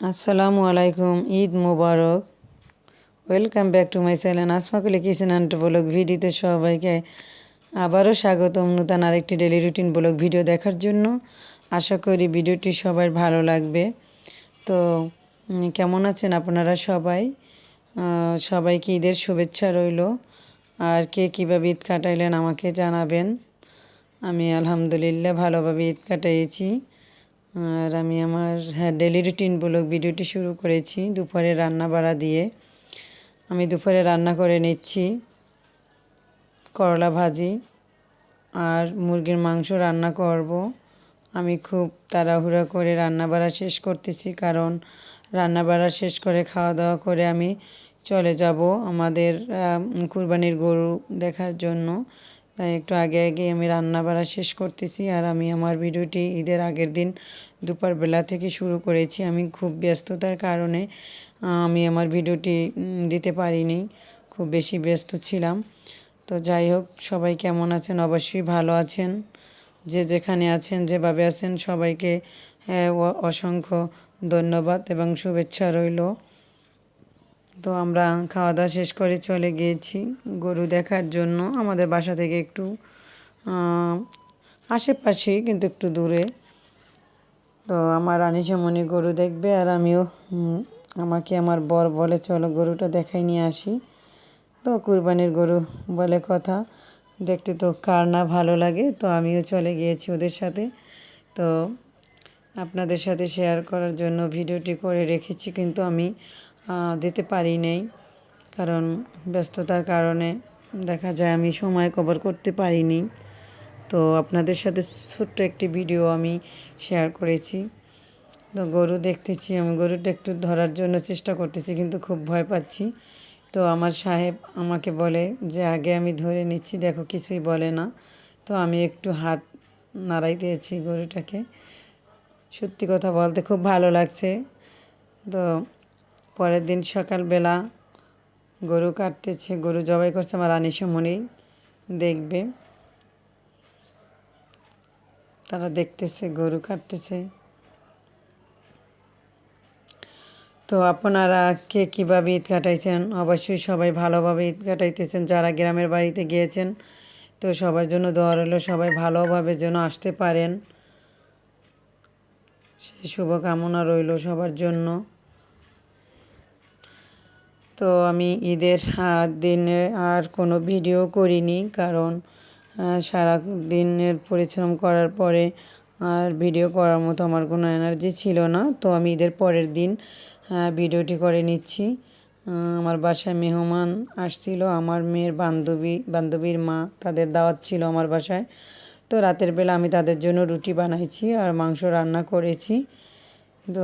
আসসালামু আলাইকুম, Eid Mubarak. Welcome back to my channel আসমাকুলি কিচেন অ্যান্ড ব্লগ ভিডিওতে সবাইকে আবারও স্বাগতম নতুন আরেকটি ডেলি রুটিন ব্লগ ভিডিও দেখার জন্য। আশা করি ভিডিওটি সবার ভালো লাগবে। তো কেমন আছেন আপনারা সবাই? সবাইকে ঈদের শুভেচ্ছা রইল। আর কে কীভাবে ঈদ কাটাইলেন আমাকে জানাবেন। আমি আলহামদুলিল্লাহ ভালোভাবে ঈদ কাটাইছি। আর আমি আমার ডেলি রুটিন ব্লগ ভিডিওটি শুরু করেছি দুপুরে রান্না বাড়া দিয়ে। আমি দুপুরে রান্না করে নিচ্ছি করলা ভাজি আর মুরগির মাংস রান্না করব। আমি খুব তাড়াহুড়া করে রান্না বাড়া শেষ করতেছি, কারণ রান্না বাড়া শেষ করে খাওয়া দাওয়া করে আমি চলে যাব আমাদের কুরবানির গরু দেখার জন্য। তাই একটু আগে আগে আমি রান্না বাড়া শেষ করতেছি। আর আমি আমার ভিডিওটি ঈদের আগের দিন দুপুরবেলা থেকে শুরু করেছি। আমি খুব ব্যস্ততার কারণে আমি আমার ভিডিওটি দিতে পারিনি, খুব বেশি ব্যস্ত ছিলাম। তো যাই হোক, সবাই কেমন আছেন? অবশ্যই ভালো আছেন। যে যেখানে আছেন, যেভাবে আছেন, সবাইকে অসংখ্য ধন্যবাদ এবং শুভেচ্ছা রইল। তো আমরা খাওয়া দাওয়া শেষ করে চলে গিয়েছি গরু দেখার জন্য। আমাদের বাসা থেকে একটু আশেপাশেই, কিন্তু একটু দূরে। তো আমার রানিসামণি গরু দেখবে, আর আমিও আমাকে আমার বর বলে চলো গরুটা দেখাই নিয়ে আসি। তো কুরবানির গরু বলে কথা, দেখতে তো কার না ভালো লাগে। তো আমিও চলে গিয়েছি ওদের সাথে। তো আপনাদের সাথে শেয়ার করার জন্য ভিডিওটি করে রেখেছি, কিন্তু আমি দিতে পারি নাই, কারণ ব্যস্ততার কারণে দেখা যায় আমি সময় কভার করতে পারিনি। তো আপনাদের সাথে ছোট্ট একটি ভিডিও আমি শেয়ার করেছি। তো গরু দেখতেছি, আমি গরুটা একটু ধরার জন্য চেষ্টা করতেছি, কিন্তু খুব ভয় পাচ্ছি। তো আমার সাহেব আমাকে বলে যে আগে আমি ধরে নিচ্ছি, দেখো কিছুই বলে না। তো আমি একটু হাত নাড়াই দিয়েছি গরুটাকে। সত্যি কথা বলতে খুব ভালো লাগছে। তো পরের দিন সকালবেলা গরু কাটতেছে, গরু জবাই করছে আমার রানিসামণি দেখবে, তারা দেখতেছে গরু কাটতেছে। তো আপনারা কে কীভাবে ঈদ কাটাইছেন? অবশ্যই সবাই ভালোভাবে ঈদ কাটাইতেছেন। যারা গ্রামের বাড়িতে গিয়েছেন, তো সবার জন্য দোয়া রইল, সবাই ভালোভাবে যেন আসতে পারেন, সেই শুভকামনা রইল সবার জন্য। তো আমি ঈদের দিনে আর কোনো ভিডিও করিনি, কারণ সারা দিনের পরিশ্রম করার পরে আর ভিডিও করার মতো আমার কোনো এনার্জি ছিল না। তো আমি ঈদের পরের দিন ভিডিওটি করে নিচ্ছি। আমার বাসায় মেহমান আসছিল, আমার মেয়ের বান্ধবীর মা, তাদের দাওয়াত ছিল আমার বাসায়। তো রাতের বেলা আমি তাদের জন্য রুটি বানাইছি আর মাংস রান্না করেছি। তো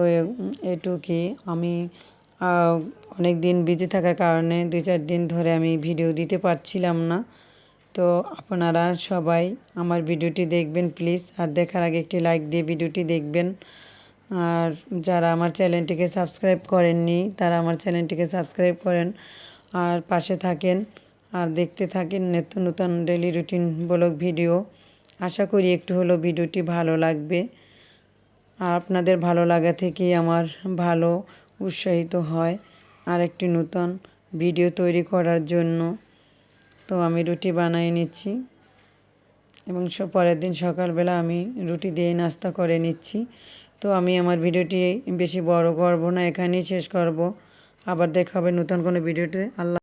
এটুকুই। আমি অনেক দিন বিজি থাকার কারণে 2-4 দিন ধরে আমি ভিডিও দিতে পারছিলাম না। তো আপনারা সবাই আমার ভিডিওটি দেখবেন প্লিজ, আর দেখার আগে একটি লাইক দিয়ে ভিডিওটি দেখবেন। আর যারা আমার চ্যানেলটিকে সাবস্ক্রাইব করেননি, তারা আমার চ্যানেলটিকে সাবস্ক্রাইব করেন আর পাশে থাকেন, আর দেখতে থাকেন নিত্য নতুন ডেলি রুটিন ব্লগ ভিডিও। আশা করি একটু হলেও ভিডিওটি ভালো লাগবে, আর আপনাদের ভালো লাগা থেকেই আমার ভালো উৎসাহিত হয় আর একটি নতুন ভিডিও তৈরি করার জন্য। তো আমি রুটি বানিয়ে নিচ্ছি এবং পরের দিন সকালবেলা আমি রুটি দিয়ে নাস্তা করে নিচ্ছি। তো আমি আমার ভিডিওটি বেশি বড় করব না, এখানেই শেষ করব। আবার দেখা হবে নতুন কোনো ভিডিওতে। আল্লাহ।